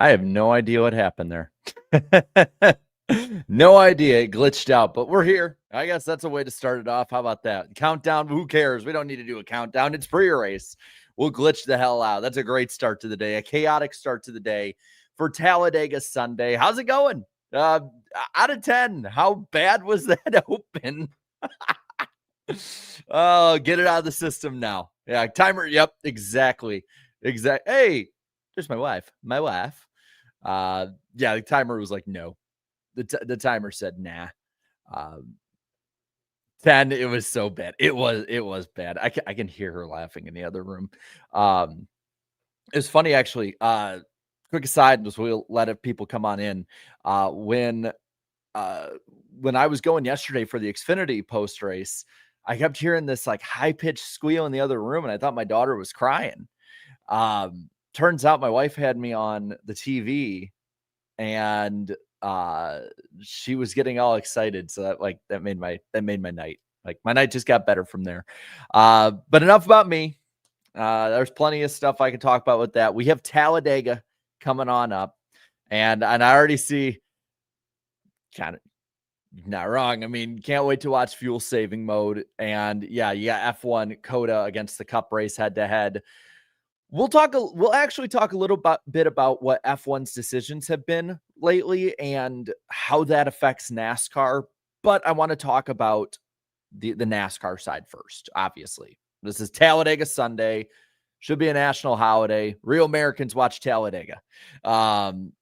I have no idea what happened there. No idea. It glitched out, but we're here. I guess that's a way to start it off. How about that? Countdown. Who cares? We don't need to do a countdown. It's pre-race. We'll glitch the hell out. That's a great start to the day, a chaotic start to the day for Talladega Sunday. How's it going? Out of 10, how bad was that open? Oh, get it out of the system now. Yeah, timer. Yep, exactly. Hey, there's my wife. Yeah, the timer was like, no. The timer said, nah. 10, it was so bad. It was bad. I can hear her laughing in the other room. It's funny, actually. Quick aside, was we'll let people come on in. When I was going yesterday for the Xfinity post race, I kept hearing this like high pitched squeal in the other room, and I thought my daughter was crying. Turns out my wife had me on the TV, and she was getting all excited. So that made my night. Like my night just got better from there. But enough about me. There's plenty of stuff I can talk about with that. We have Talladega coming on up, and I already see kind of not wrong. I mean, can't wait to watch fuel saving mode. And yeah, you got F1 Coda against the Cup race head to head. We'll actually talk a little bit about what F1's decisions have been lately and how that affects NASCAR. But I want to talk about the NASCAR side first. Obviously, this is Talladega Sunday. Should be a national holiday. Real Americans watch Talladega. And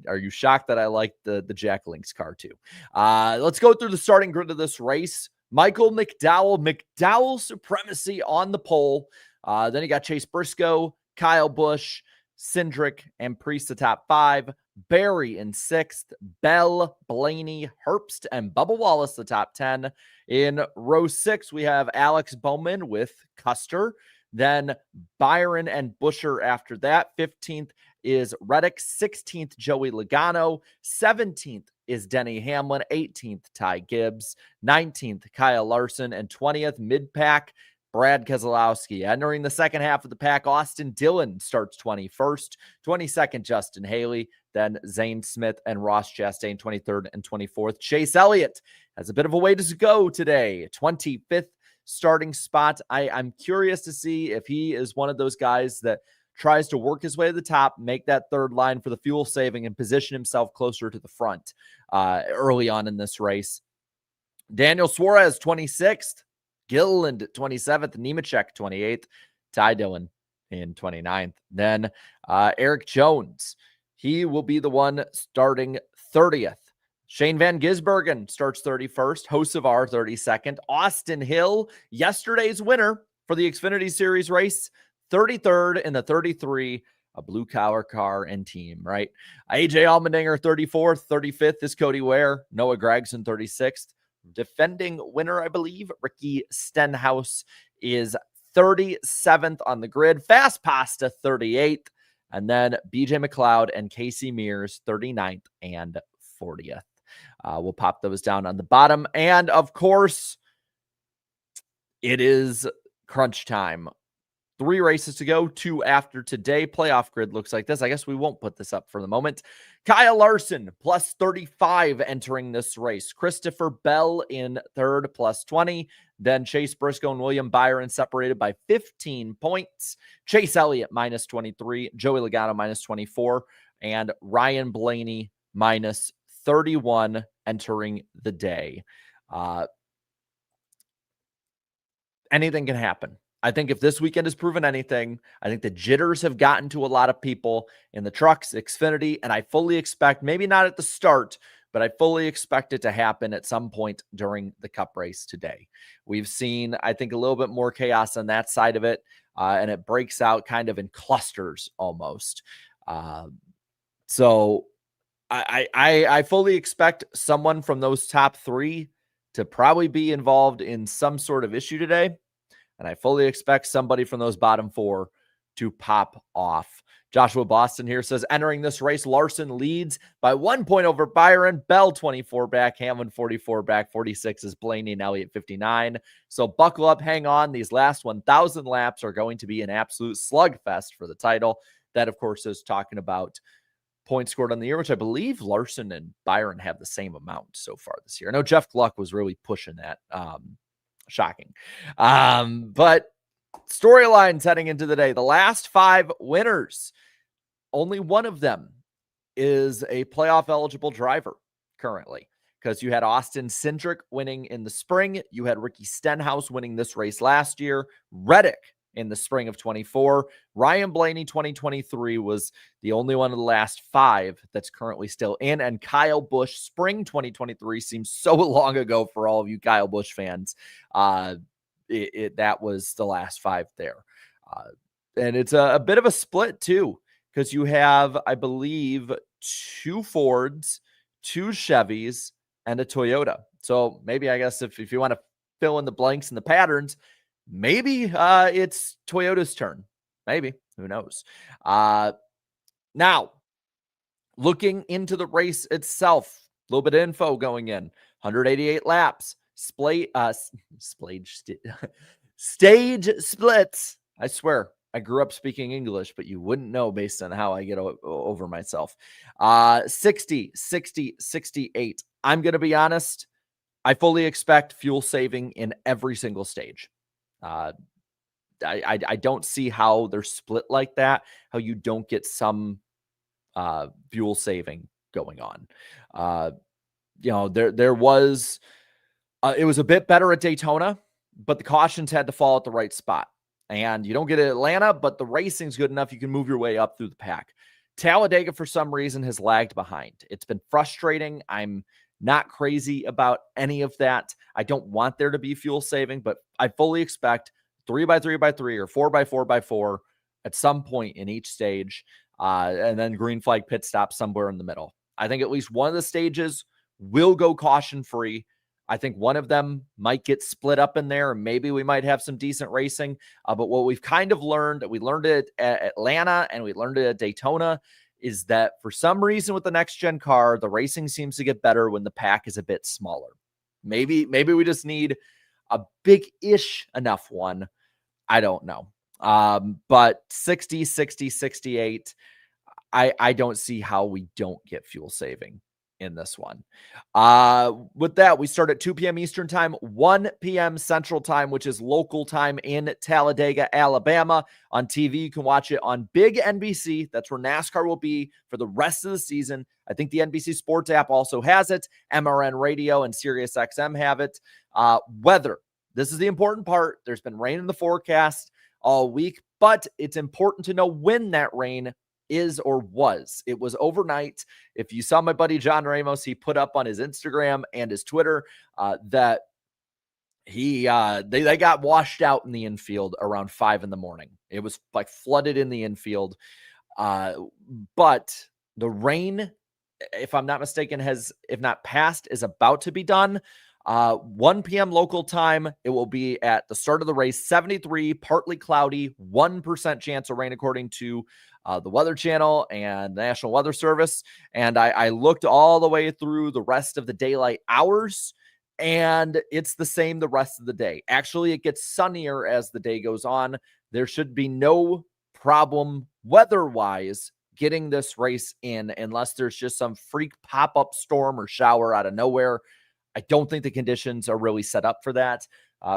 are you shocked that I like the Jack Link's car too? Let's go through the starting grid of this race. Michael McDowell supremacy on the pole. Then you got Chase Briscoe, Kyle Busch, Cindric, and Priest the top 5. Barry in 6th. Bell, Blaney, Herbst, and Bubba Wallace the top 10. In row 6, we have Alex Bowman with Custer. Then Byron and Buescher after that. 15th is Reddick. 16th, Joey Logano. 17th is Denny Hamlin. 18th, Ty Gibbs. 19th, Kyle Larson. And 20th, mid-pack, Brad Keselowski. Entering the second half of the pack, Austin Dillon starts 21st. 22nd, Justin Haley. Then Zane Smith and Ross Chastain, 23rd and 24th. Chase Elliott has a bit of a way to go today. 25th starting spot. I'm curious to see if he is one of those guys that tries to work his way to the top, make that third line for the fuel saving, and position himself closer to the front early on in this race. Daniel Suarez, 26th. Gilliland, 27th. Nemechek, 28th. Ty Dillon in 29th. Then Eric Jones. He will be the one starting 30th. Shane Van Gisbergen starts 31st. Hocevar, 32nd. Austin Hill, yesterday's winner for the Xfinity Series race, 33rd in the 33, a blue-collar car and team, right? AJ Allmendinger, 34th. 35th is Cody Ware. Noah Gragson, 36th. Defending winner, I believe, Ricky Stenhouse is 37th on the grid. Fast Pasta, 38th. And then BJ McLeod and Casey Mears, 39th and 40th. We'll pop those down on the bottom. And, of course, it is crunch time. 3 races to go, 2 after today. Playoff grid looks like this. I guess we won't put this up for the moment. Kyle Larson, plus 35 entering this race. Christopher Bell in 3rd, plus 20. Then Chase Briscoe and William Byron separated by 15 points. Chase Elliott, minus 23. Joey Logano, minus 24. And Ryan Blaney, minus 31 entering the day. Anything can happen. I think if this weekend has proven anything, I think the jitters have gotten to a lot of people in the trucks, Xfinity, and I fully expect, maybe not at the start, but I fully expect it to happen at some point during the Cup race today. We've seen, I think, a little bit more chaos on that side of it, and it breaks out kind of in clusters almost. So I fully expect someone from those top 3 to probably be involved in some sort of issue today. And I fully expect somebody from those bottom 4 to pop off. Joshua Boston here says, entering this race, Larson leads by 1 point over Byron. Bell, 24 back. Hamlin, 44 back. 46 is Blaney and Elliott, 59. So buckle up, hang on. These last 1,000 laps are going to be an absolute slugfest for the title. That, of course, is talking about points scored on the year, which I believe Larson and Byron have the same amount so far this year. I know Jeff Gluck was really pushing that. Shocking. But storylines heading into the day. The last 5 winners, only one of them is a playoff eligible driver currently, because you had Austin Cindric winning in the spring. You had Ricky Stenhouse winning this race last year. Reddick in the spring of 24. Ryan Blaney 2023 was the only one of the last 5 that's currently still in. And Kyle Busch spring 2023 seems so long ago for all of you Kyle Busch fans. That was the last 5 there. And it's a bit of a split too, because you have, I believe, 2 Fords, 2 Chevys, and a Toyota. So maybe, I guess, if you want to fill in the blanks and the patterns, maybe it's Toyota's turn. Maybe. Who knows? Now, looking into the race itself, a little bit of info going in. 188 laps. Stage splits. I swear, I grew up speaking English, but you wouldn't know based on how I get over myself. 60, 60, 68. I'm going to be honest. I fully expect fuel saving in every single stage. I don't see how they're split like that, how you don't get some fuel saving going on. There was, it was a bit better at Daytona, but the cautions had to fall at the right spot. And you don't get it at Atlanta, but the racing's good enough you can move your way up through the pack. Talladega, for some reason, has lagged behind. It's been frustrating. I'm not crazy about any of that. I don't want there to be fuel saving, but I fully expect 3x3x3 or 4x4x4 at some point in each stage, and then green flag pit stop somewhere in the middle. I think at least one of the stages will go caution-free. I think one of them might get split up in there, and maybe we might have some decent racing. But what we've kind of learned, we learned it at Atlanta and we learned it at Daytona, is that for some reason with the next-gen car, the racing seems to get better when the pack is a bit smaller. Maybe we just need a big-ish enough one. I don't know. But 60, 60, 68, I don't see how we don't get fuel saving in this one. With that, we start at 2 p.m. Eastern time, 1 p.m. Central time, which is local time in Talladega, Alabama. On TV, you can watch it on Big NBC. That's where NASCAR will be for the rest of the season. I think the NBC Sports app also has it. MRN Radio and SiriusXM have it. Weather. This is the important part. There's been rain in the forecast all week, but it's important to know when that rain is or was. It was overnight. If you saw my buddy John Ramos, he put up on his Instagram and his Twitter that they got washed out in the infield around 5 a.m. It was like flooded in the infield. But the rain, if I'm not mistaken, if not passed, is about to be done. 1 p.m. local time, it will be at the start of the race, 73, partly cloudy, 1% chance of rain according to the Weather Channel and the National Weather Service. And I looked all the way through the rest of the daylight hours, and it's the same the rest of the day. Actually, it gets sunnier as the day goes on. There should be no problem weather-wise getting this race in unless there's just some freak pop-up storm or shower out of nowhere. I don't think the conditions are really set up for that.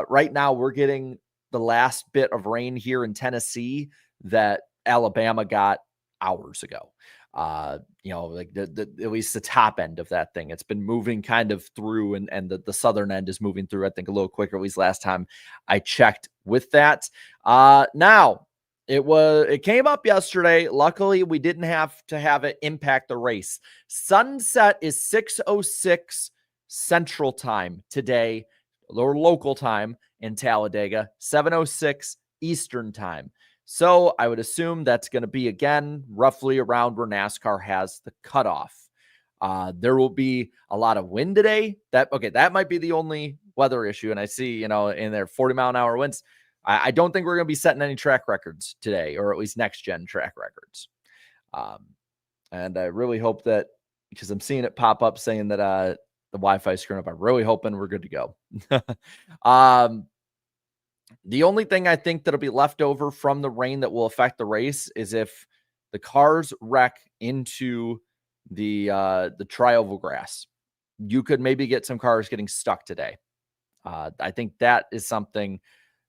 Right now, we're getting the last bit of rain here in Tennessee that Alabama got hours ago. Like at least the top end of that thing. It's been moving kind of through, and the southern end is moving through, I think, a little quicker, at least last time I checked with that. Now, it came up yesterday. Luckily, we didn't have to have it impact the race. Sunset is 6:06 Central Time today, or local time in Talladega, 7:06 Eastern Time. So I would assume that's going to be, again, roughly around where NASCAR has the cutoff. There will be a lot of wind today. That might be the only weather issue. And I see, in their 40-mile-an-hour winds. I don't think we're going to be setting any track records today, or at least next-gen track records. And I really hope that, because I'm seeing it pop up saying that the Wi-Fi screwing up, I'm really hoping we're good to go. The only thing I think that'll be left over from the rain that will affect the race is if the cars wreck into the trioval grass, you could maybe get some cars getting stuck today. I think that is something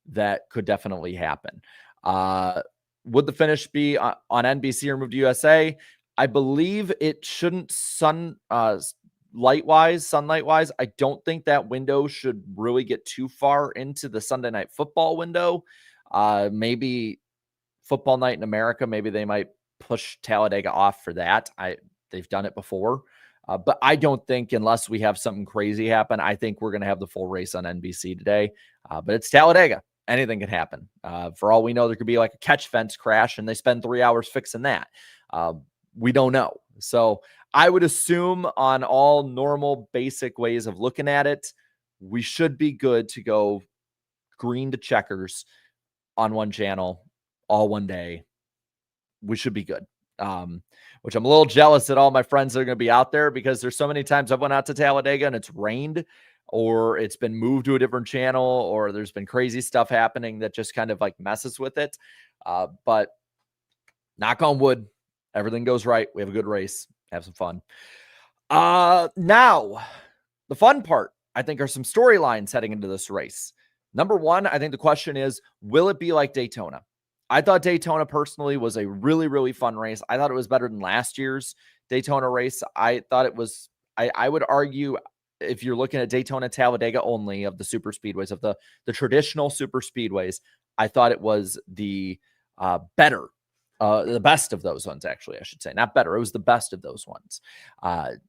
that could definitely happen. Would the finish be on NBC or moved to USA? I believe it shouldn't sunlight wise. I don't think that window should really get too far into the Sunday Night Football window. Maybe Football Night in America, maybe they might push Talladega off for that. They've done it before. But I don't think, unless we have something crazy happen, I think we're going to have the full race on NBC today. But it's Talladega. Anything can happen. For all we know, there could be like a catch fence crash and they spend 3 hours fixing that. We don't know. So I would assume, on all normal, basic ways of looking at it, we should be good to go green to checkers on one channel all one day. We should be good. Which I'm a little jealous that all my friends that are going to be out there, because there's so many times I've went out to Talladega and it's rained, or it's been moved to a different channel, or there's been crazy stuff happening that just kind of like messes with it. But knock on wood, everything goes right. We have a good race. Have some fun. Now, the fun part, I think, are some storylines heading into this race. Number one, I think the question is, will it be like Daytona? I thought Daytona personally was a really, really fun race. I thought it was better than last year's Daytona race. I thought it was, I would argue, if you're looking at Daytona, Talladega only, of the super speedways, of the traditional super speedways, I thought it was the better, the best of those ones, actually, I should say. Not better. It was the best of those ones.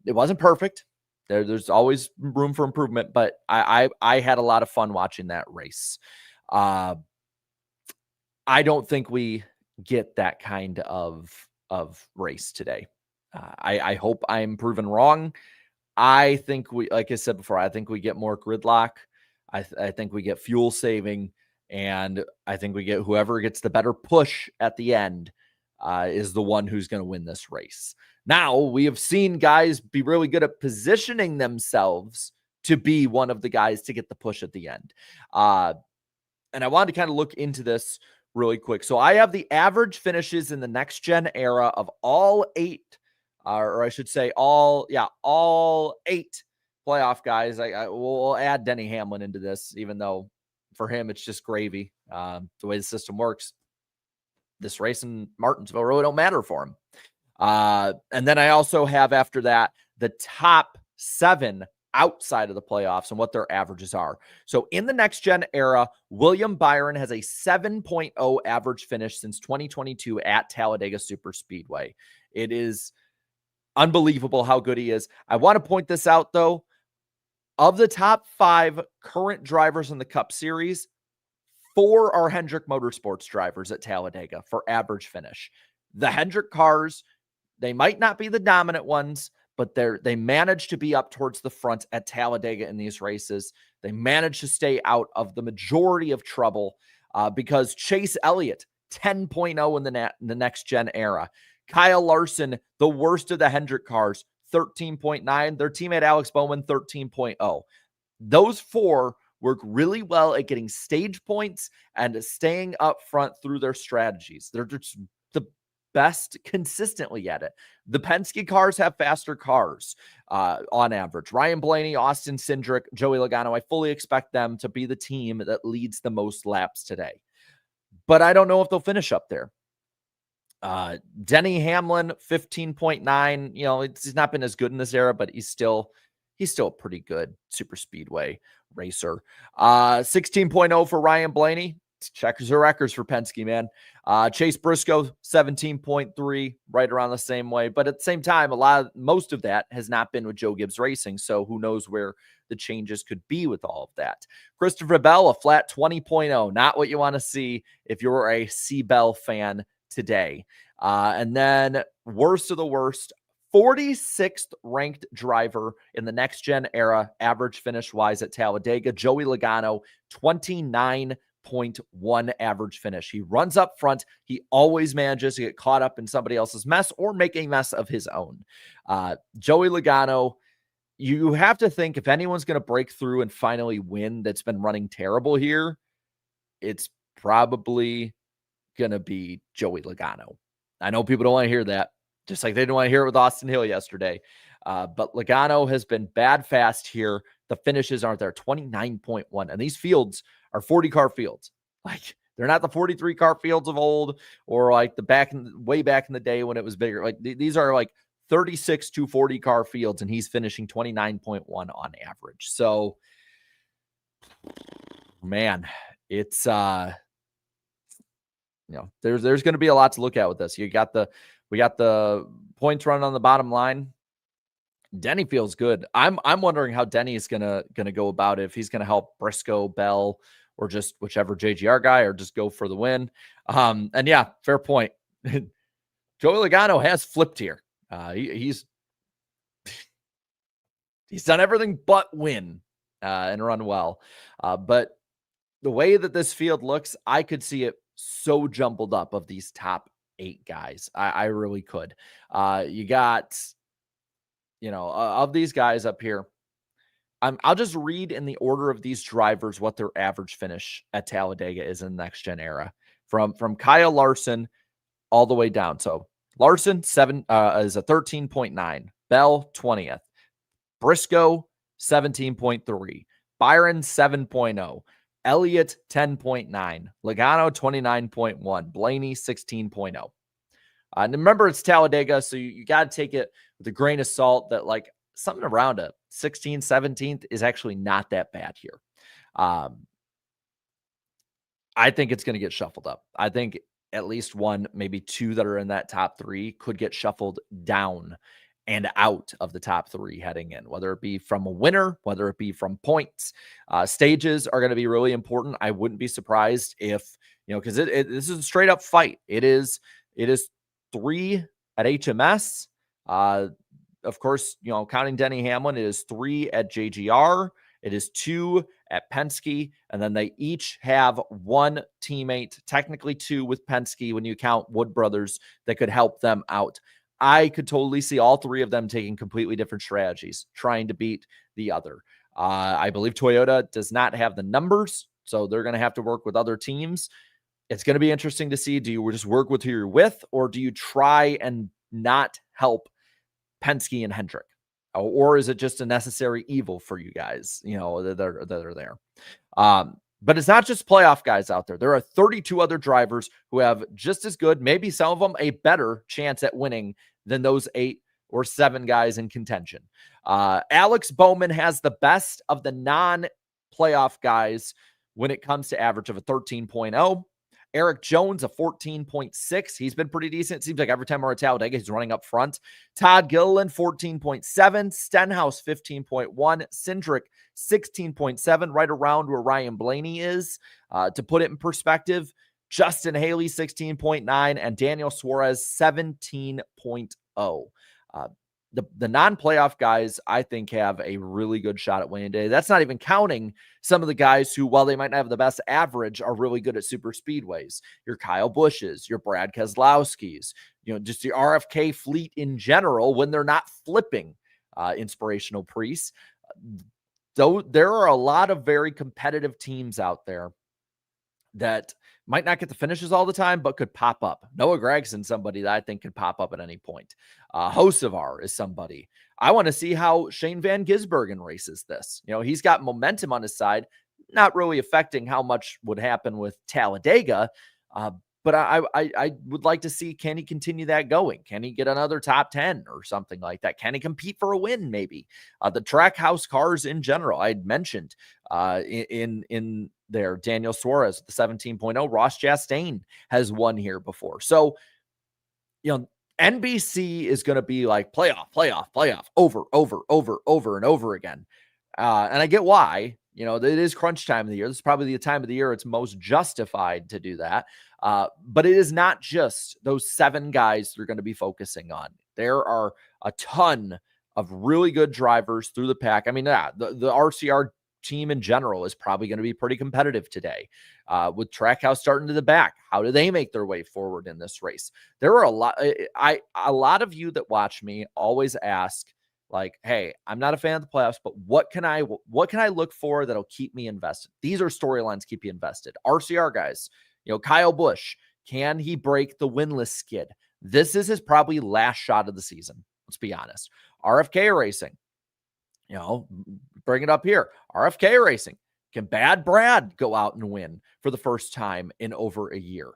It wasn't perfect. There's always room for improvement, but I had a lot of fun watching that race. I don't think we get that kind of race today. I hope I'm proven wrong. I think we, like I said before, I think we get more gridlock. I think we get fuel saving, and I think we get whoever gets the better push at the end is the one who's going to win this race. Now, we have seen guys be really good at positioning themselves to be one of the guys to get the push at the end. And I wanted to kind of look into this really quick. So I have the average finishes in the next gen era of all 8, or I should say all 8 playoff guys. We'll add Denny Hamlin into this, even though for him it's just gravy. The way the system works, this race in Martinsville really don't matter for him. And then I also have, after that, the top 7 outside of the playoffs and what their averages are. So in the next gen era, William Byron has a 7.0 average finish since 2022 at Talladega Super Speedway. It is unbelievable how good he is. I want to point this out, though. Of the top 5 current drivers in the Cup Series, 4 are Hendrick Motorsports drivers at Talladega for average finish. The Hendrick cars, they might not be the dominant ones, but they managed to be up towards the front at Talladega in these races. They managed to stay out of the majority of trouble because Chase Elliott, 10.0 in the next gen era. Kyle Larson, the worst of the Hendrick cars, 13.9. Their teammate Alex Bowman, 13.0. Those 4 work really well at getting stage points and staying up front through their strategies. They're just the best consistently at it. The Penske cars have faster cars on average. Ryan Blaney, Austin Cindric, Joey Logano, I fully expect them to be the team that leads the most laps today. But I don't know if they'll finish up there. Denny Hamlin, 15.9. You know, he's not been as good in this era, but he's still a pretty good super speedway racer. 16.0 for Ryan Blaney. Checkers or records for Penske, man. Chase Briscoe, 17.3, right around the same way. But at the same time, most of that has not been with Joe Gibbs Racing, so who knows where the changes could be with all of that. Christopher Bell, a flat 20.0. Not what you want to see if you're a C-Bell fan today. And then worst of the worst, 46th ranked driver in the next gen era, average finish wise at Talladega, Joey Logano, 29.1 average finish. He runs up front. He always manages to get caught up in somebody else's mess or make a mess of his own. Joey Logano, you have to think, if anyone's going to break through and finally win that's been running terrible here, it's probably going to be Joey Logano. I know people don't want to hear that, just like they didn't want to hear it with Austin Hill yesterday. But Logano has been bad fast here. The finishes aren't there. 29.1. And these fields are 40-car fields. Like, they're not the 43-car fields of old or like way back in the day when it was bigger. Like, these are like 36 to 40-car fields, and he's finishing 29.1 on average. So, man, it's there's going to be a lot to look at with this. We got the points running on the bottom line. Denny feels good. I'm wondering how Denny is gonna go about it, if he's gonna help Briscoe, Bell, or just whichever JGR guy, or just go for the win. And yeah, fair point. Joey Logano has flipped here. He's done everything but win and run well. But the way that this field looks, I could see it so jumbled up of these top 8 guys. I really could. You got, of these guys up here, I'll just read in the order of these drivers what their average finish at Talladega is in the next gen era, from Kyle Larson all the way down. So Larson is a 13.9, Bell 20th, Briscoe 17.3, Byron 7.0, Elliott 10.9, Logano 29.1, Blaney 16.0. And remember, it's Talladega, so you got to take it with a grain of salt that like something around a 16th, 17th is actually not that bad here. I think it's going to get shuffled up. I think at least one, maybe two that are in that top 3 could get shuffled down and out of the top 3 heading in, whether it be from a winner, whether it be from points. Stages are going to be really important. I wouldn't be surprised if, because this is a straight up fight. It is 3 at HMS. Of course, counting Denny Hamlin, it is 3 at JGR. It is 2 at Penske. And then they each have one teammate, technically 2 with Penske when you count Wood Brothers, that could help them out. I could totally see all 3 of them taking completely different strategies, trying to beat the other. I believe Toyota does not have the numbers, so they're going to have to work with other teams. It's going to be interesting to see, do you just work with who you're with, or do you try and not help Penske and Hendrick? Or is it just a necessary evil for you guys, that are there? But it's not just playoff guys out there. There are 32 other drivers who have just as good, maybe some of them a better chance at winning than those 8 or 7 guys in contention. Alex Bowman has the best of the non-playoff guys when it comes to average of a 13.0. Eric Jones, a 14.6. He's been pretty decent. It seems like every time we're at Talladega, he's running up front. Todd Gilliland, 14.7. Stenhouse, 15.1. Cindric, 16.7, right around where Ryan Blaney is. To put it in perspective, Justin Haley, 16.9, and Daniel Suarez, 17.0. The non-playoff guys, I think, have a really good shot at winning today. That's not even counting some of the guys who, while they might not have the best average, are really good at super speedways. Your Kyle Bushes, your Brad Keselowskis, just the RFK fleet in general when they're not flipping inspirational priests. Though there are a lot of very competitive teams out there that might not get the finishes all the time, but could pop up. Noah Gragson, somebody that I think could pop up at any point. Hocevar is somebody. I want to see how Shane Van Gisbergen races this. He's got momentum on his side, not really affecting how much would happen with Talladega. But I would like to see, can he continue that going? Can he get another top 10 or something like that? Can he compete for a win maybe? The Trackhouse cars in general, I had mentioned in there, Daniel Suarez, the 17.0. Ross Chastain has won here before. So, NBC is going to be like playoff, over and over again. And I get why. It is crunch time of the year. This is probably the time of the year it's most justified to do that. But it is not just those 7 guys they're going to be focusing on. There are a ton of really good drivers through the pack. I mean, the RCR team in general is probably going to be pretty competitive today. With Trackhouse starting to the back, how do they make their way forward in this race? There are a lot of you that watch me always ask, like, hey, I'm not a fan of the playoffs, but what can I look for that'll keep me invested? These are storylines keep you invested. RCR guys, Kyle Busch, can he break the winless skid? This is his probably last shot of the season. Let's be honest. RFK Racing, bring it up here. RFK Racing. Can Bad Brad go out and win for the first time in over a year?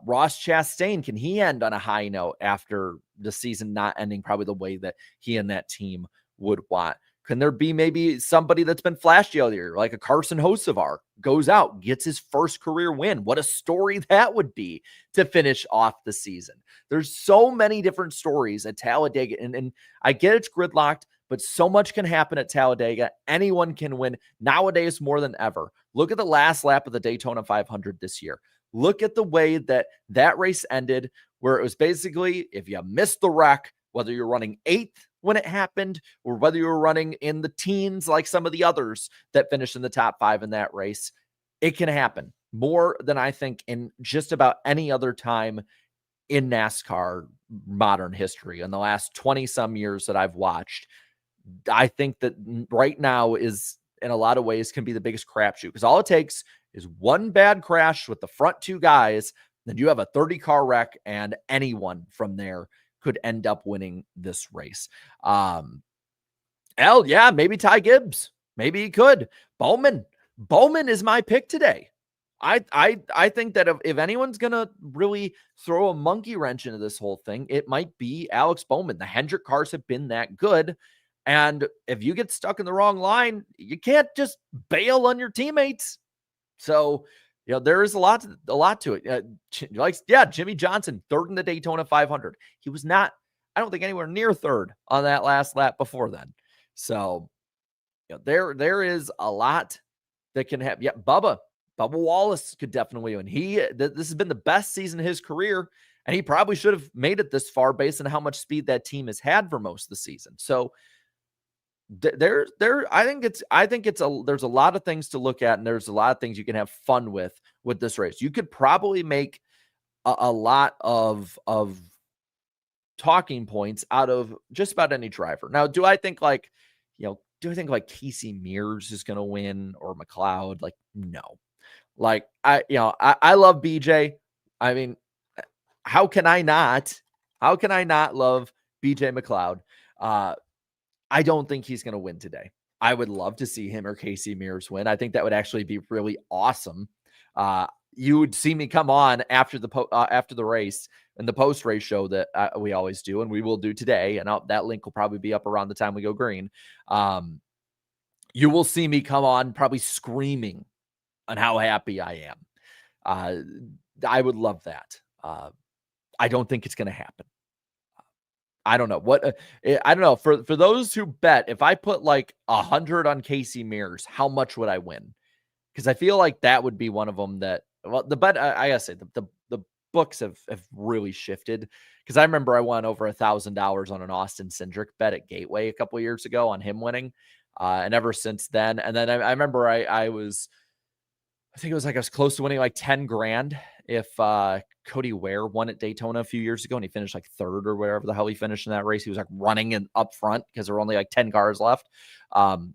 Ross Chastain, can he end on a high note after the season not ending probably the way that he and that team would want? Can there be maybe somebody that's been flashy all year, like a Carson Hocevar, goes out, gets his first career win? What a story that would be to finish off the season. There's so many different stories at Talladega, and I get it's gridlocked, but so much can happen at Talladega. Anyone can win nowadays more than ever. Look at the last lap of the Daytona 500 this year. Look at the way that race ended, where it was basically, if you missed the wreck, whether you're running 8th when it happened, or whether you were running in the teens like some of the others that finished in the top 5 in that race, it can happen more than I think in just about any other time in NASCAR modern history. In the last 20 some years that I've watched, I think that right now is, in a lot of ways, can be the biggest crapshoot, because all it takes is one bad crash with the front 2 guys, then you have a 30-car wreck, and anyone from there could end up winning this race. Maybe Ty Gibbs. Maybe he could. Bowman is my pick today. I think that if anyone's going to really throw a monkey wrench into this whole thing, it might be Alex Bowman. The Hendrick cars have been that good. And if you get stuck in the wrong line, you can't just bail on your teammates. So, there is a lot to it. Jimmy Johnson, 3rd in the Daytona 500. He was not, I don't think, anywhere near 3rd on that last lap before then. So, there is a lot that can happen. Yeah, Bubba Wallace could definitely win. This has been the best season of his career, and he probably should have made it this far based on how much speed that team has had for most of the season. So, there's a lot of things to look at, and there's a lot of things you can have fun with this race. You could probably make a lot of talking points out of just about any driver. Now, do I think Casey Mears is going to win, or McLeod? Like, no. Like, I love BJ. I mean, how can I not love BJ McLeod? I don't think he's going to win today. I would love to see him or Casey Mears win. I think that would actually be really awesome. You would see me come on after the race and the post-race show that we always do, and we will do today. And that link will probably be up around the time we go green. You will see me come on probably screaming on how happy I am. I would love that. I don't think it's going to happen. I don't know I don't know. For those who bet, if I put like 100 on Casey Mears, how much would I win? Because I feel like that would be one of them that, well, the bet, I gotta say, the books have really shifted. Because I remember I won over $1,000 on an Austin Cindric bet at Gateway a couple of years ago on him winning. And ever since then, and then I remember I think it was like I was close to winning like 10 grand if Cody Ware won at Daytona a few years ago, and he finished like 3rd or wherever the hell he finished in that race. He was like running in up front because there were only like 10 cars left.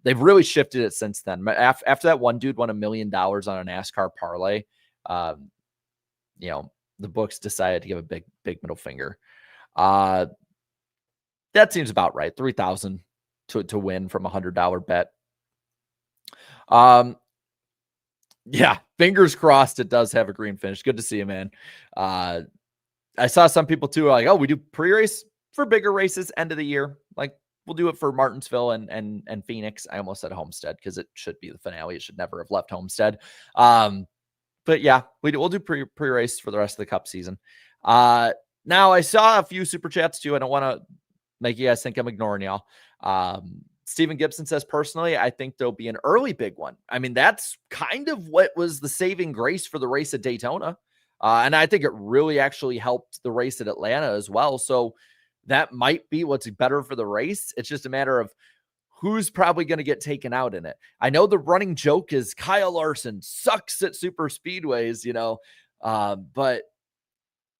They've really shifted it since then. After that one dude won $1 million on a NASCAR parlay, the books decided to give a big middle finger. That seems about right. 3,000 to win from $100 bet. Yeah, fingers crossed it does have a green finish. Good to see you, man. I saw some people too like, oh, we do pre-race for bigger races end of the year. Like, we'll do it for Martinsville and Phoenix. I almost said Homestead because it should be the finale. It should never have left Homestead. But yeah, we'll do pre-race for the rest of the Cup season. Now I saw a few super chats too. I don't want to make you guys think I'm ignoring y'all. Stephen Gibson says, personally, I think there'll be an early big one. I mean, that's kind of what was the saving grace for the race at Daytona. And I think it really actually helped the race at Atlanta as well. So that might be what's better for the race. It's just a matter of who's probably going to get taken out in it. I know the running joke is Kyle Larson sucks at super speedways, but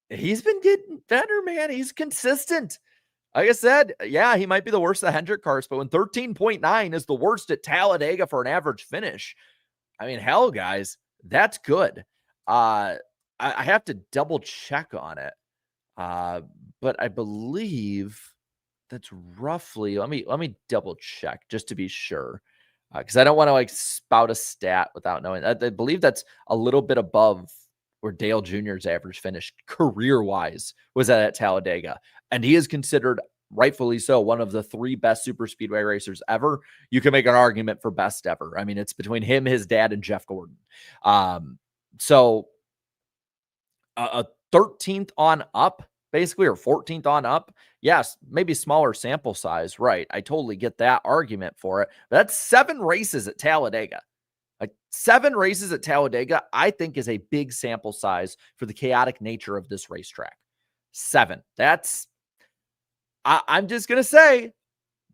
he's been getting better, man. He's consistent. Like I said, yeah, he might be the worst of the Hendrick cars, but when 13.9 is the worst at Talladega for an average finish, I mean, hell, guys, that's good. I have to double check on it. Uh, but I believe that's roughly, let me double check just to be sure. Because I don't want to like spout a stat without knowing. I believe that's a little bit above where Dale Jr.'s average finish career-wise was at Talladega. And he is considered, rightfully so, one of the 3 best super speedway racers ever. You can make an argument for best ever. I mean, it's between him, his dad, and Jeff Gordon. So a 13th on up, basically, or 14th on up. Yes, maybe smaller sample size, right? I totally get that argument for it. But that's 7 races at Talladega. Like 7 races at Talladega, I think is a big sample size for the chaotic nature of this racetrack. 7. I'm just gonna say,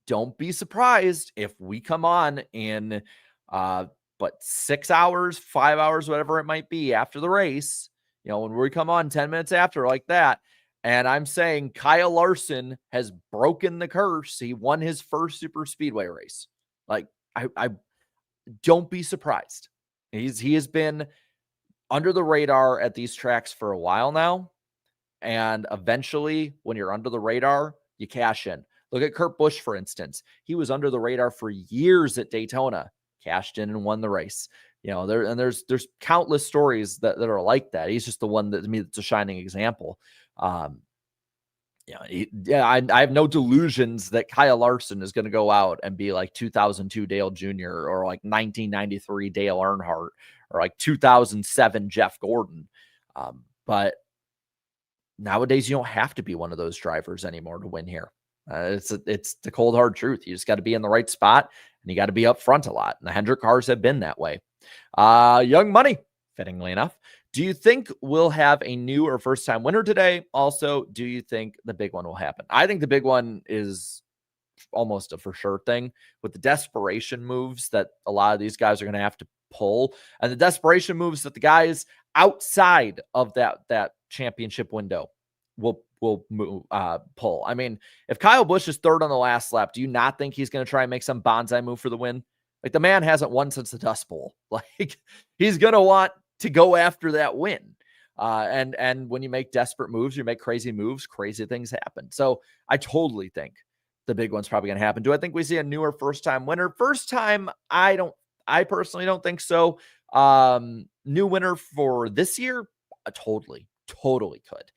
don't be surprised if we come on in but 6 hours, 5 hours, whatever it might be after the race, when we come on 10 minutes after like that, and I'm saying Kyle Larson has broken the curse. He won his first super speedway race. Like, I don't be surprised. He has been under the radar at these tracks for a while now. And eventually, when you're under the radar, you cash in. Look at Kurt Busch, for instance. He was under the radar for years at Daytona, cashed in and won the race. There's countless stories that are like that. He's just the one that, to me, that's a shining example. I have no delusions that Kyle Larson is going to go out and be like 2002 Dale Jr. or like 1993 Dale Earnhardt or like 2007 Jeff Gordon. But nowadays, you don't have to be one of those drivers anymore to win here. It's the cold hard truth. You just got to be in the right spot, and you got to be up front a lot. And the Hendrick cars have been that way. Young Money, fittingly enough. Do you think we'll have a new or first-time winner today? Also, do you think the big one will happen? I think the big one is almost a for sure thing with the desperation moves that a lot of these guys are going to have to pull, and the desperation moves that the guys outside of that championship window will pull. I mean, if Kyle Busch is 3rd on the last lap, do you not think he's going to try and make some bonsai move for the win? Like, the man hasn't won since the Dust Bowl. Like, he's going to want to go after that win. And when you make desperate moves, you make crazy moves, crazy things happen. So I totally think the big one's probably going to happen. Do I think we see a newer first-time winner? First time, I personally don't think so. New winner for this year? Totally could.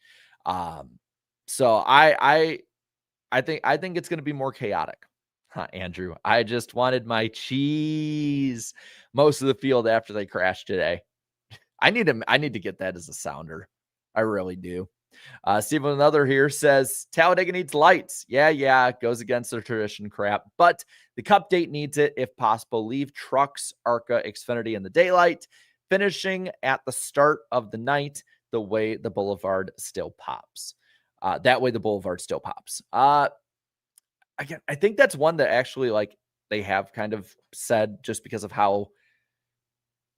So I think it's going to be more chaotic. Andrew, I just wanted my cheese most of the field after they crashed today. I need to get that as a sounder. I really do. Stephen Another here says Talladega needs lights. Yeah, it goes against their tradition crap, but the Cup date needs it if possible. Leave trucks, ARCA, Xfinity in the daylight, finishing at the start of the night. The way the boulevard still pops. That way the boulevard still pops. I think that's one that actually, like, they have kind of said, just because of how,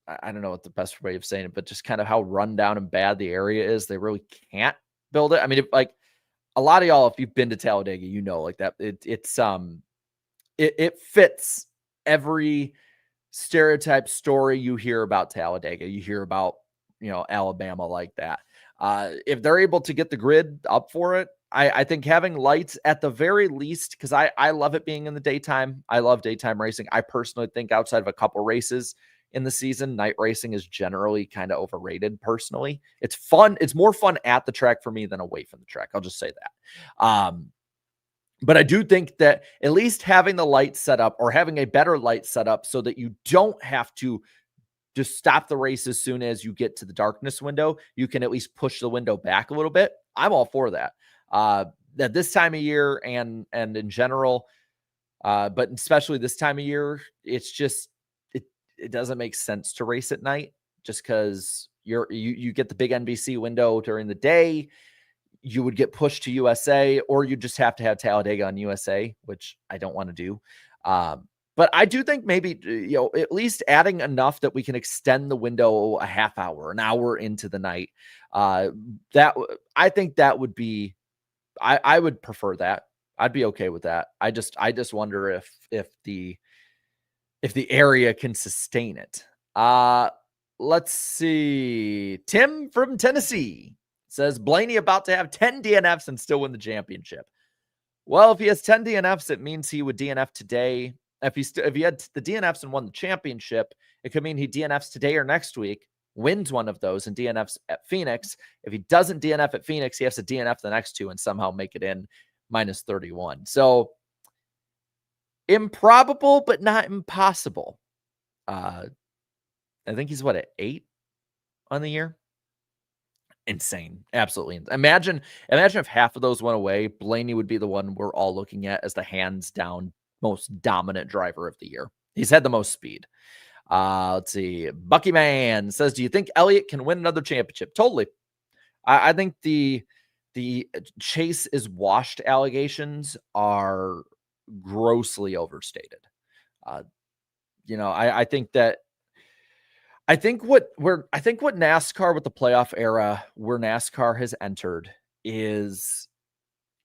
I don't know what the best way of saying it, but just kind of how run down and bad the area is. They really can't build it. I mean, like a lot of y'all, if you've been to Talladega, like that, it fits every stereotype story you hear about Talladega. You hear about, Alabama like that. If they're able to get the grid up for it, I think having lights at the very least, because I love it being in the daytime. I love daytime racing. I personally think outside of a couple races in the season, night racing is generally kind of overrated. Personally, it's fun. It's more fun at the track for me than away from the track. I'll just say that. But I do think that at least having the light set up, or having a better light set up, so that you don't have to just stop the race as soon as you get to the darkness window, you can at least push the window back a little bit. I'm all for that. That this time of year and in general, but especially this time of year, it's just, it doesn't make sense to race at night, just because you get the big NBC window during the day. You would get pushed to USA, or you just have to have Talladega on USA, which I don't want to do. But I do think maybe, at least adding enough that we can extend the window a half hour, an hour into the night. That I think that would be, I would prefer that. I'd be okay with that. I just wonder if the area can sustain it. Let's see. Tim from Tennessee says Blaney about to have 10 DNFs and still win the championship. Well, if he has 10 DNFs, it means he would DNF today. If he had the DNFs and won the championship, it could mean he DNFs today or next week, wins one of those, and DNFs at Phoenix. If he doesn't DNF at Phoenix, he has to DNF the next two and somehow make it in minus 31. So improbable, but not impossible. I think he's at 8 on the year. Insane. Absolutely. Imagine if half of those went away, Blaney would be the one we're all looking at as the hands down most dominant driver of the year. He's had the most speed. Let's see. Bucky Man says, do you think Elliott can win another championship? Totally. I think the Chase is washed allegations are grossly overstated. I think what NASCAR with the playoff era where NASCAR has entered is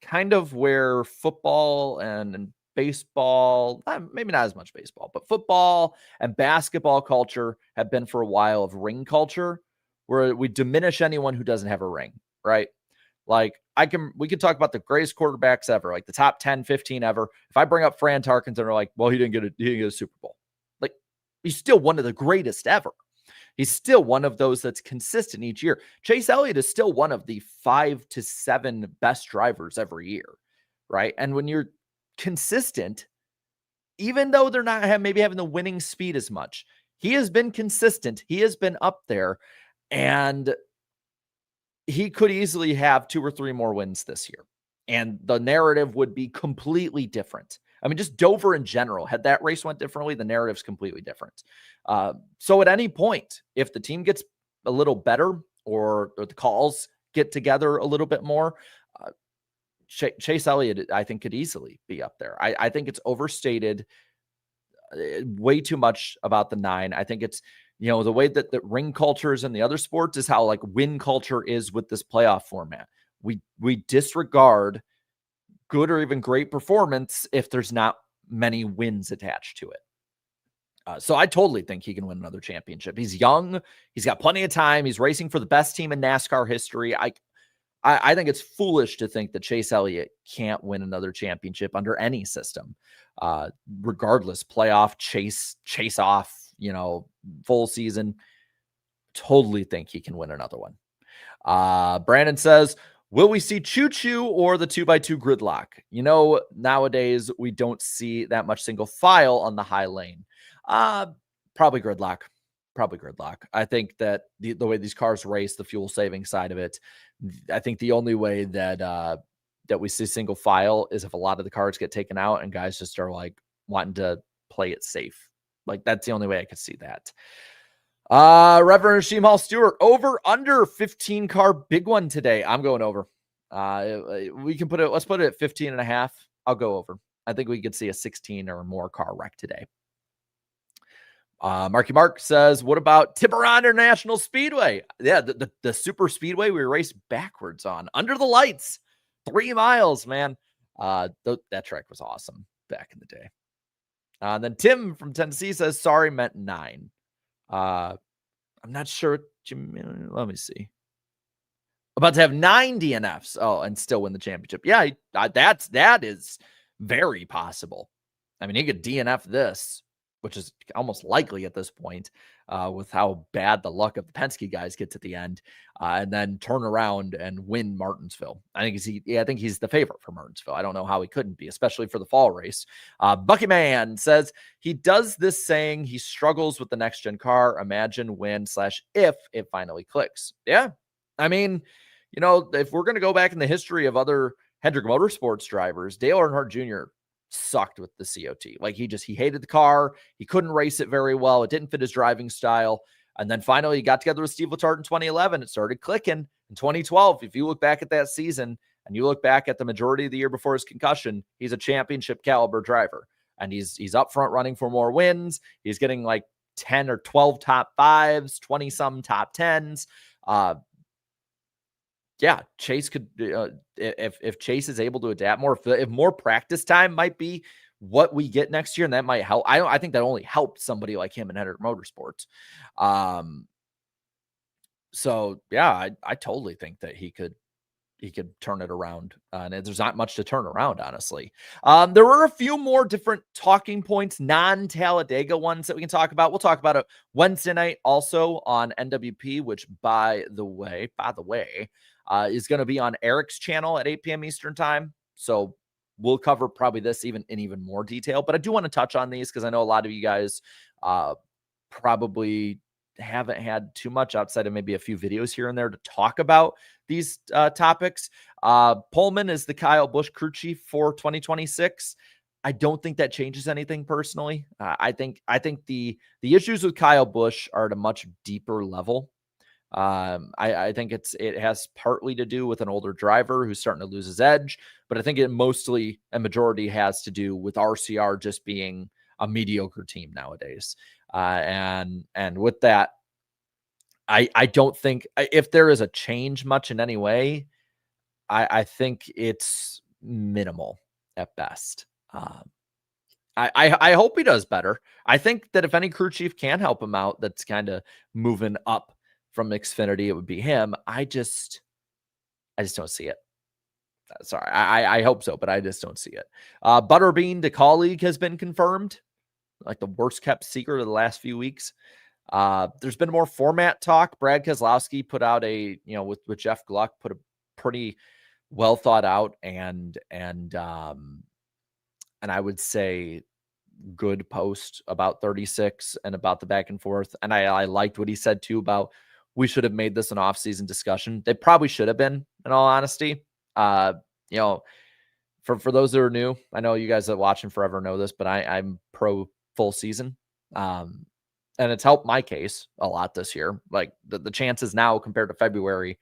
kind of where football and baseball, maybe not as much baseball, but football and basketball culture have been for a while of ring culture, where we diminish anyone who doesn't have a ring, right? Like we could talk about the greatest quarterbacks ever, like the top 10, 15 ever. If I bring up Fran Tarkenton, they're like, well, he didn't get a Super Bowl. Like, he's still one of the greatest ever. He's still one of those that's consistent each year. Chase Elliott is still one of the 5 to 7 best drivers every year, right? And when you're consistent, even though they're not maybe having the winning speed as much, he has been consistent. He has been up there, and he could easily have 2 or 3 more wins this year. And the narrative would be completely different. I mean, just Dover in general, had that race went differently, the narrative's completely different. So at any point, if the team gets a little better or the calls get together a little bit more, Chase Elliott, I think, could easily be up there. I think it's overstated way too much about the 9. I think it's, the way that the ring culture is in the other sports is how like win culture is with this playoff format. We disregard good or even great performance if there's not many wins attached to it. So I totally think he can win another championship. He's young. He's got plenty of time. He's racing for the best team in NASCAR history. I think it's foolish to think that Chase Elliott can't win another championship under any system, regardless, playoff, chase off, full season. Totally think he can win another one. Brandon says, will we see choo-choo or the 2x2 gridlock? Nowadays we don't see that much single file on the high lane. Probably gridlock. I think that the way these cars race, the fuel saving side of it, I think the only way that we see single file is if a lot of the cars get taken out and guys just are like wanting to play it safe. Like, that's the only way I could see that. Reverend Rasheem Hall Stewart, over under 15 car big one today. I'm going over. Let's put it at 15 and a half. I'll go over. I think we could see a 16 or more car wreck today. Marky Mark says, what about Tiburon International Speedway? Yeah, the super speedway we raced backwards on under the lights, 3 miles, man. That track was awesome back in the day. And then Tim from Tennessee says, sorry, meant 9. I'm not sure. Let me see. About to have 9 DNFs. Oh, and still win the championship. Yeah, that is very possible. I mean, he could DNF this, which is almost likely at this point, with how bad the luck of the Penske guys gets at the end, and then turn around and win Martinsville. I think he's the favorite for Martinsville. I don't know how he couldn't be, especially for the fall race. Bucky Man says he does this saying he struggles with the next gen car. Imagine when/if it finally clicks. Yeah. I mean, if we're going to go back in the history of other Hendrick Motorsports drivers, Dale Earnhardt Jr. sucked with the COT. Like, he hated the car. He couldn't race it very well. It didn't fit his driving style. And then finally he got together with Steve Letarte in 2011. It started clicking. In 2012, if you look back at that season and you look back at the majority of the year before his concussion, he's a championship caliber driver. And he's up front running for more wins. He's getting like 10 or 12 top 5s, 20 some top 10s. Yeah, Chase could, if Chase is able to adapt more, if more practice time might be what we get next year, and that might help. I think that only helped somebody like him in Hendrick Motorsports. So yeah, I totally think that he could turn it around. And there's not much to turn around, honestly. There were a few more different talking points, non-Talladega ones that we can talk about. We'll talk about it Wednesday night also on NWP, which by the way, is going to be on Eric's channel at 8 p.m. Eastern time. So we'll cover probably this in even more detail. But I do want to touch on these because I know a lot of you guys probably haven't had too much outside of maybe a few videos here and there to talk about these topics. Pullman is the Kyle Busch crew chief for 2026. I don't think that changes anything personally. I think the issues with Kyle Busch are at a much deeper level. I think it has partly to do with an older driver who's starting to lose his edge, but I think it mostly and majority has to do with RCR just being a mediocre team nowadays. And with that, I don't think if there is a change much in any way, I think it's minimal at best. I hope he does better. I think that if any crew chief can help him out, that's kind of moving up from Xfinity, it would be him. I just don't see it. Sorry, I hope so, but I just don't see it. Butterbean to colleague has been confirmed, like the worst kept secret of the last few weeks. There's been more format talk. Brad Keselowski put out with Jeff Gluck, put a pretty well thought out and I would say good post about 36 and about the back and forth. And I liked what he said too about we should have made this an off-season discussion. They probably should have been, in all honesty. For those that are new, I know you guys that watching forever know this, but I'm pro full season. And it's helped my case a lot this year. Like the chances now compared to February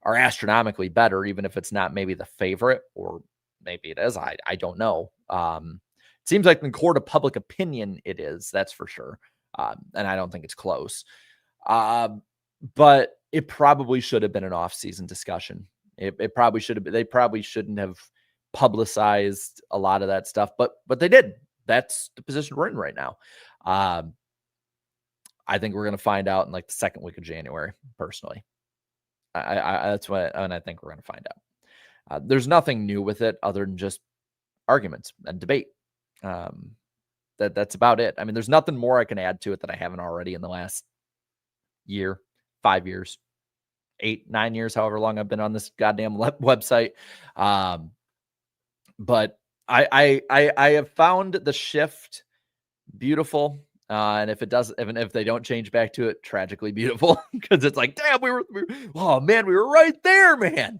are astronomically better, even if it's not maybe the favorite, or maybe it is. I don't know. It seems like in court of public opinion, it is, that's for sure. And I don't think it's close. But it probably should have been an off-season discussion. It probably should have been. They probably shouldn't have publicized a lot of that stuff, but they did. That's the position we're in right now. I think we're going to find out in like the second week of January, personally. That's what, and I think we're going to find out. There's nothing new with it other than just arguments and debate. That's about it. I mean, there's nothing more I can add to it that I haven't already in the last year, 5 years, 8, 9 years, however long I've been on this goddamn website. But I have found the shift beautiful. And if it does, even if they don't change back to it, tragically beautiful, because it's like, damn, we were right there, man.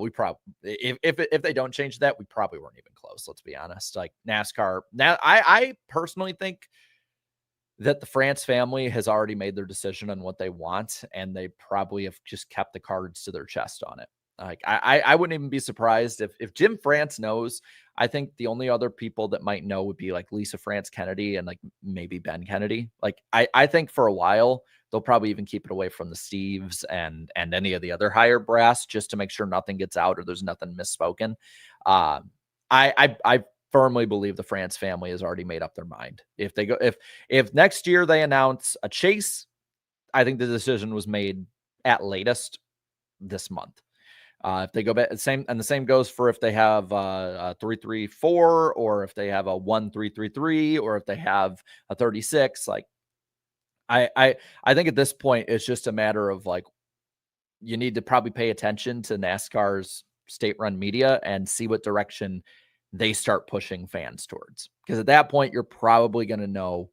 We probably, if they don't change that, we probably weren't even close. Let's be honest. Like NASCAR, now I personally think that the France family has already made their decision on what they want, and they probably have just kept the cards to their chest on it. Like I wouldn't even be surprised if Jim France knows. I think the only other people that might know would be like Lisa France Kennedy and like maybe Ben Kennedy. Like I think for a while they'll probably even keep it away from the Steves and any of the other higher brass just to make sure nothing gets out or there's nothing misspoken. I firmly believe the France family has already made up their mind. If they go, if next year they announce a chase, I think the decision was made at latest this month. If they go back, the same goes for if they have a 334 or if they have a 1333 or if they have a 36. Like I think at this point it's just a matter of like you need to probably pay attention to NASCAR's state-run media and see what direction they start pushing fans towards. Because at that point, you're probably going to know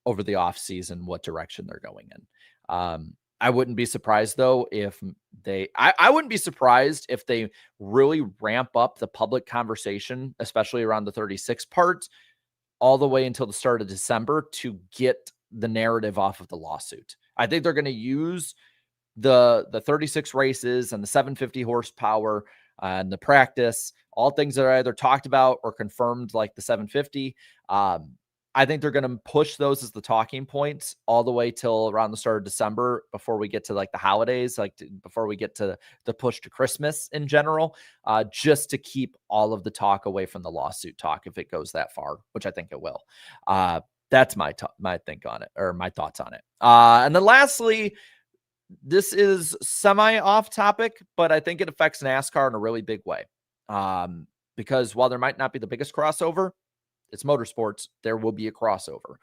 over the off season what direction they're going in. I wouldn't be surprised though if I wouldn't be surprised if they really ramp up the public conversation, especially around the 36 part, all the way until the start of December to get the narrative off of the lawsuit. I think they're going to use the 36 races and the 750 horsepower and the practice, all things that are either talked about or confirmed, like the 750. I think they're going to push those as the talking points all the way till around the start of December before we get to like the holidays, before we get to the push to Christmas in general, just to keep all of the talk away from the lawsuit talk if it goes that far, which I think it will. That's my think on it, or my thoughts on it. And then lastly, this is semi off topic, but I think it affects NASCAR in a really big way. Because while there might not be the biggest crossover, it's motorsports. There will be a crossover.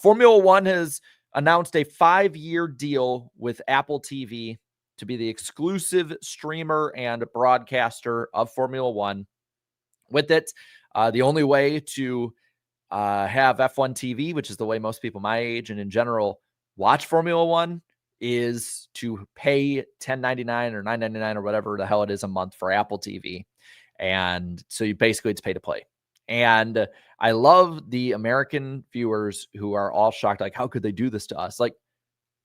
Formula One has announced a 5-year deal with Apple TV to be the exclusive streamer and broadcaster of Formula One. With it, the only way to have F1 TV, which is the way most people my age and in general watch Formula One, is to pay $10.99 or $9.99 or whatever the hell it is a month for Apple TV. And so you basically, it's pay to play. And I love the American viewers who are all shocked. Like, how could they do this to us? Like,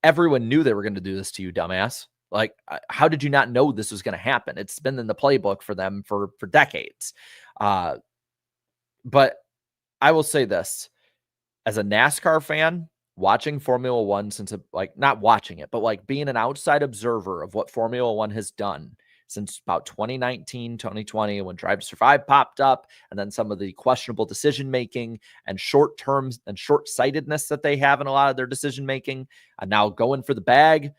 everyone knew they were going to do this to you, dumbass. Like, how did you not know this was going to happen? It's been in the playbook for them for decades. But I will say this, as a NASCAR fan, watching Formula One since not watching it, but like being an outside observer of what Formula One has done since about 2019, 2020, when Drive to Survive popped up, and then some of the questionable decision-making and short-term and short-sightedness that they have in a lot of their decision-making, and now going for the bag,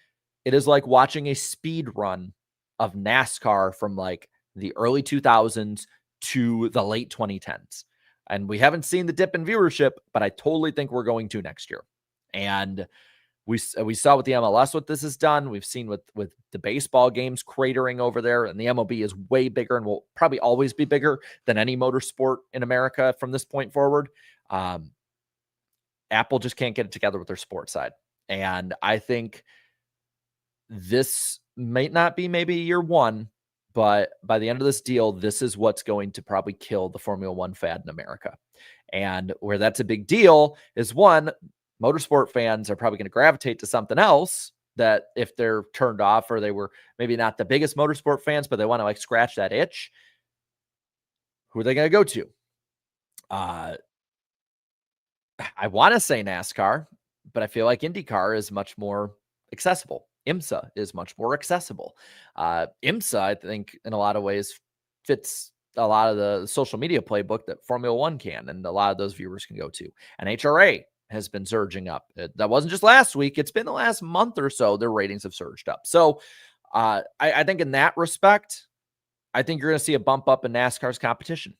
it is like watching a speed run of NASCAR from like the early 2000s to the late 2010s. And we haven't seen the dip in viewership, but I totally think we're going to next year. And we saw with the MLS what this has done. We've seen with the baseball games cratering over there, and the MLB is way bigger and will probably always be bigger than any motorsport in America from this point forward. Apple just can't get it together with their sports side. And I think this might not be maybe year one, but by the end of this deal, this is what's going to probably kill the Formula One fad in America. And where that's a big deal is, one, motorsport fans are probably going to gravitate to something else that if they're turned off or they were maybe not the biggest motorsport fans, but they want to like scratch that itch. Who are they going to go to? I want to say NASCAR, but I feel like IndyCar is much more accessible. IMSA is much more accessible. IMSA, I think, in a lot of ways fits a lot of the social media playbook that Formula One can, and a lot of those viewers can go to. And HRA has been surging up. That wasn't just last week. It's been the last month or so. Their ratings have surged up. So I think in that respect, I think you're going to see a bump up in NASCAR's competition.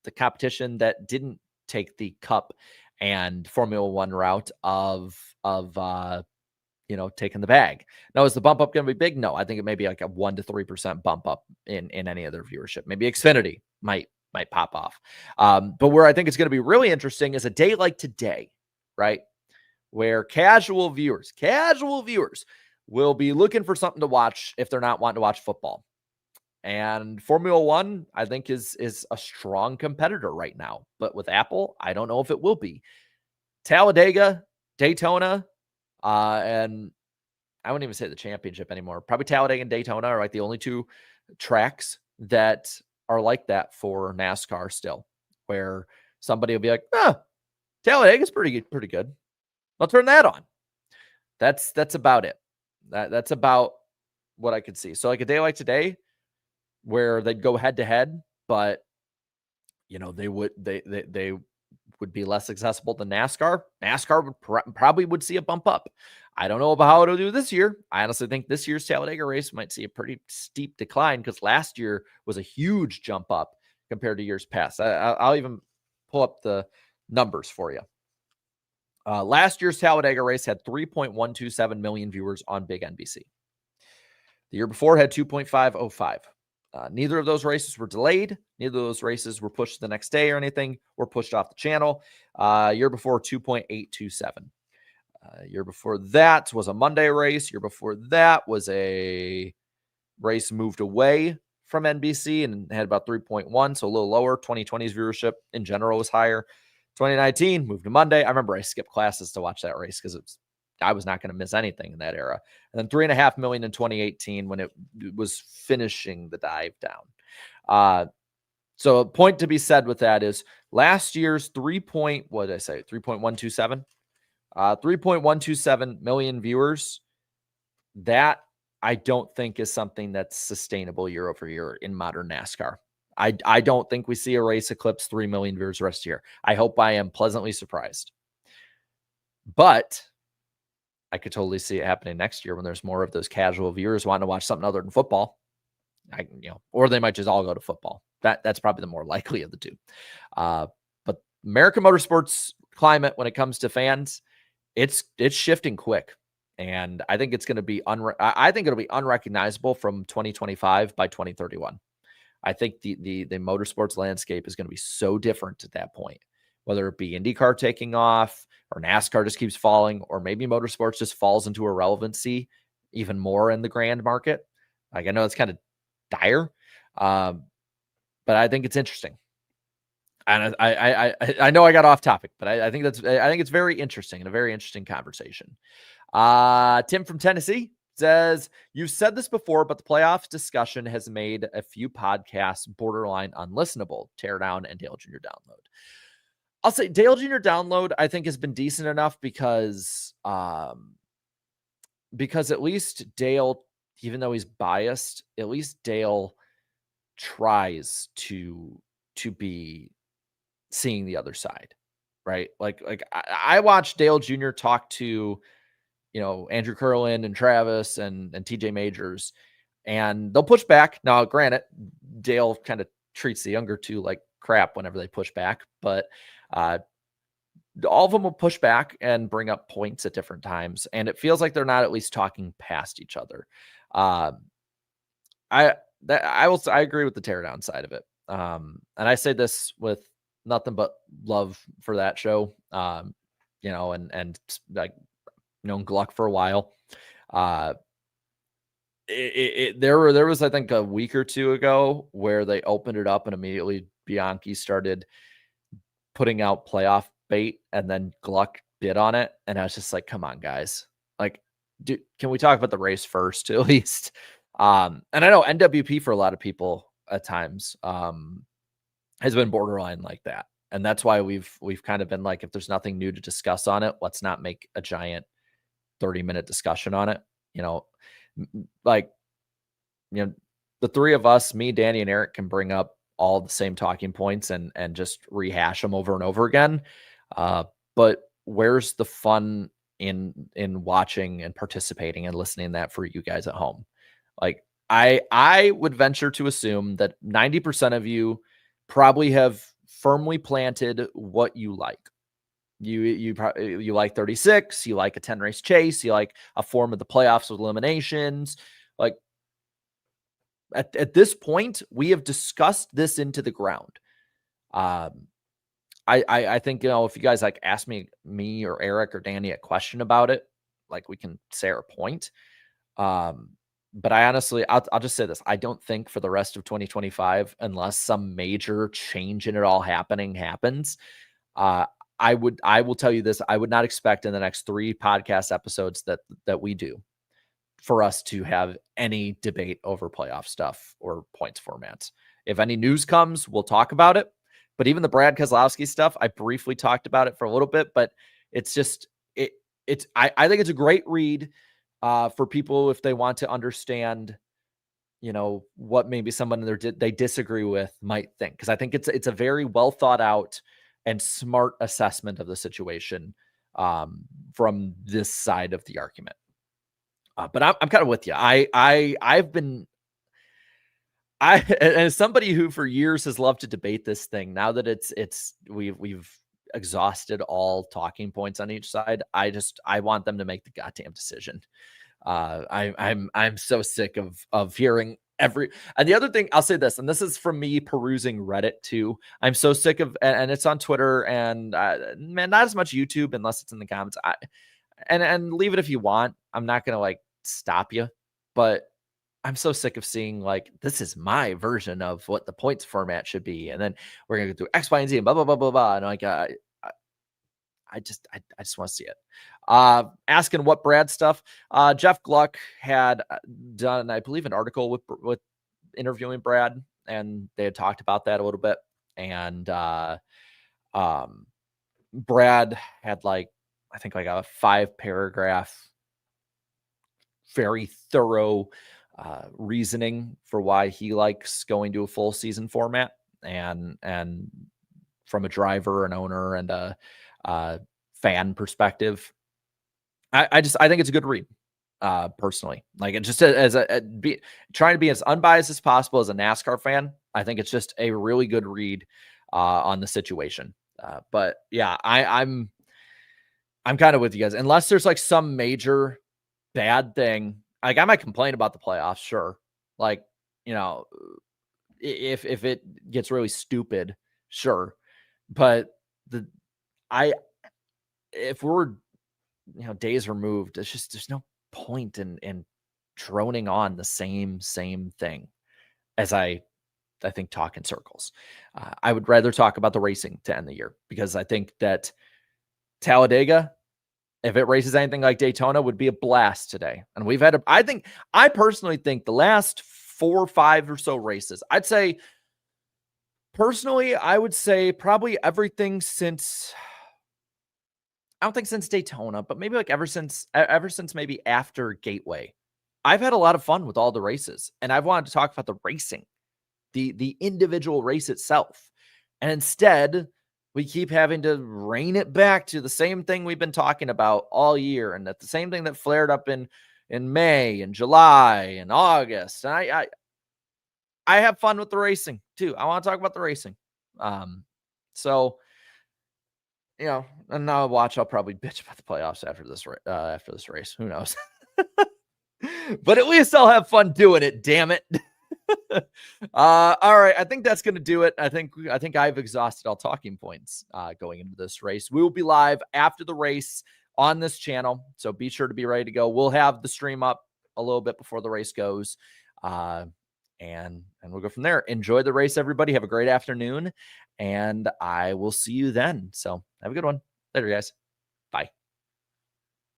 The competition that didn't take the Cup and Formula One route of taking the bag. Now, is the bump up going to be big? No, I think it may be like a 1% to 3% bump up in any of their viewership. Maybe Xfinity might pop off. But where I think it's going to be really interesting is a day like today, right? Where casual viewers will be looking for something to watch if they're not wanting to watch football. And Formula One, I think, is a strong competitor right now. But with Apple, I don't know if it will be. Talladega, Daytona, and I wouldn't even say the championship anymore. Probably Talladega and Daytona are like the only two tracks that are like that for NASCAR still, where somebody will be like, Talladega's pretty good. I'll turn that on. That's about it. That's about what I could see. So like a day like today, where they'd go head to head, but they would be less accessible than NASCAR. NASCAR would probably see a bump up. I don't know about how it'll do this year. I honestly think this year's Talladega race might see a pretty steep decline because last year was a huge jump up compared to years past. I'll even pull up the numbers for you. Last year's Talladega race had 3.127 million viewers on Big NBC. The year before had 2.505. Neither of those races were delayed. Neither of those races were pushed the next day or anything, or pushed off the channel. Year before, 2.827. Year before that was a Monday race. Year before that was a race moved away from NBC and had about 3.1, so a little lower. 2020's viewership in general was higher. 2019 moved to Monday. I remember I skipped classes to watch that race because I was not going to miss anything in that era. And then 3.5 million in 2018 when it was finishing the dive down. So a point to be said with that is last year's 3.127? 3.127 million viewers. That I don't think is something that's sustainable year over year in modern NASCAR. I don't think we see a race eclipse 3 million viewers the rest of the year. I hope I am pleasantly surprised. But I could totally see it happening next year when there's more of those casual viewers wanting to watch something other than football. Or they might just all go to football. That's probably the more likely of the two. But American motorsports climate, when it comes to fans, it's shifting quick, and I think it's going to be I think it'll be unrecognizable from 2025 by 2031. I think the motorsports landscape is going to be so different at that point, whether it be IndyCar taking off or NASCAR just keeps falling, or maybe motorsports just falls into irrelevancy even more in the grand market. Like, I know it's kind of dire, but I think it's interesting. And I know I got off topic, but I think it's very interesting and a very interesting conversation. Tim from Tennessee says, you've said this before, but the playoffs discussion has made a few podcasts borderline unlistenable. Teardown and Dale Jr. Download. I'll say Dale Jr. Download, I think, has been decent enough because at least Dale, even though he's biased, at least Dale tries to be seeing the other side, right? Like I watched Dale Jr. talk to, Andrew Curlin and Travis and TJ Majors, and they'll push back. Now, granted, Dale kind of treats the younger two like crap whenever they push back, but all of them will push back and bring up points at different times. And it feels like they're not at least talking past each other. I agree with the teardown side of it. And I say this with nothing but love for that show. And like, known Gluck for a while. There was, I think, a week or two ago where they opened it up and immediately Bianchi started putting out playoff bait, and then Gluck bid on it. And I was just like, come on, guys. Like, can we talk about the race first, at least? And I know NWP for a lot of people at times has been borderline like that. And that's why we've kind of been like, if there's nothing new to discuss on it, let's not make a giant 30-minute discussion on it. The three of us, me, Danny, and Eric, can bring up all the same talking points and just rehash them over and over again. But where's the fun in watching and participating and listening to that for you guys at home? Like, I would venture to assume that 90% of you probably have firmly planted what you like. You like 36, you like a 10 race chase, you like a form of the playoffs with eliminations. Like, at this point, we have discussed this into the ground. I think, if you guys like ask me or Eric or Danny a question about it, like, we can say our point. But I honestly, I'll just say this. I don't think for the rest of 2025, unless some major change in it all happens, I will tell you this. I would not expect in the next 3 podcast episodes that we do for us to have any debate over playoff stuff or points formats. If any news comes, we'll talk about it. But even the Brad Keselowski stuff, I briefly talked about it for a little bit, but it's just, I think it's a great read for people if they want to understand, what maybe someone they disagree with might think. Cause I think it's a very well thought out and smart assessment of the situation from this side of the argument. But I'm kind of with you. I've been, as somebody who for years has loved to debate this thing, now that we've exhausted all talking points on each side, I want them to make the goddamn decision. I'm so sick of hearing and the other thing I'll say this, and this is from me perusing Reddit too. I'm so sick of, and it's on Twitter and man, not as much YouTube unless it's in the comments. And leave it if you want. I'm not going to like stop you, but I'm so sick of seeing like, this is my version of what the points format should be. And then we're going to go through X, Y, and Z and blah, blah, blah, blah, blah. And like, I just want to see it. Asking what Brad stuff. Jeff Gluck had done, I believe, an article with interviewing Brad, and they had talked about that a little bit. And Brad had I think a 5-paragraph, very thorough reasoning for why he likes going to a full season format, and from a driver, an owner, and a fan perspective. I think it's a good read. Personally, like it just as trying to be as unbiased as possible as a NASCAR fan. I think it's just a really good read on the situation. But yeah, I'm kind of with you guys. Unless there's like some major bad thing, like I might complain about the playoffs, sure. Like, you know, if it gets really stupid, sure. But the I if we're days removed, it's just there's no point in droning on the same thing as I think talk in circles. I would rather talk about the racing to end the year because I think that Talladega, if it races anything like Daytona, would be a blast today. And we've had I personally think the last 4 or 5 or so races, I'd say personally, I would say probably everything since I don't think since Daytona, but maybe like ever since maybe after Gateway. I've had a lot of fun with all the races, and I've wanted to talk about the racing, the individual race itself. And instead, we keep having to rein it back to the same thing we've been talking about all year, and that the same thing that flared up in May and July and August. And I have fun with the racing too. I want to talk about the racing. So and now I'll probably bitch about the playoffs after this race. Who knows? But at least I'll have fun doing it. Damn it. All right. I think that's going to do it. I think I've exhausted all talking points going into this race. We will be live after the race on this channel, so be sure to be ready to go. We'll have the stream up a little bit before the race goes, and we'll go from there. Enjoy the race, everybody. Have a great afternoon, and I will see you then. So have a good one. Later, guys. Bye.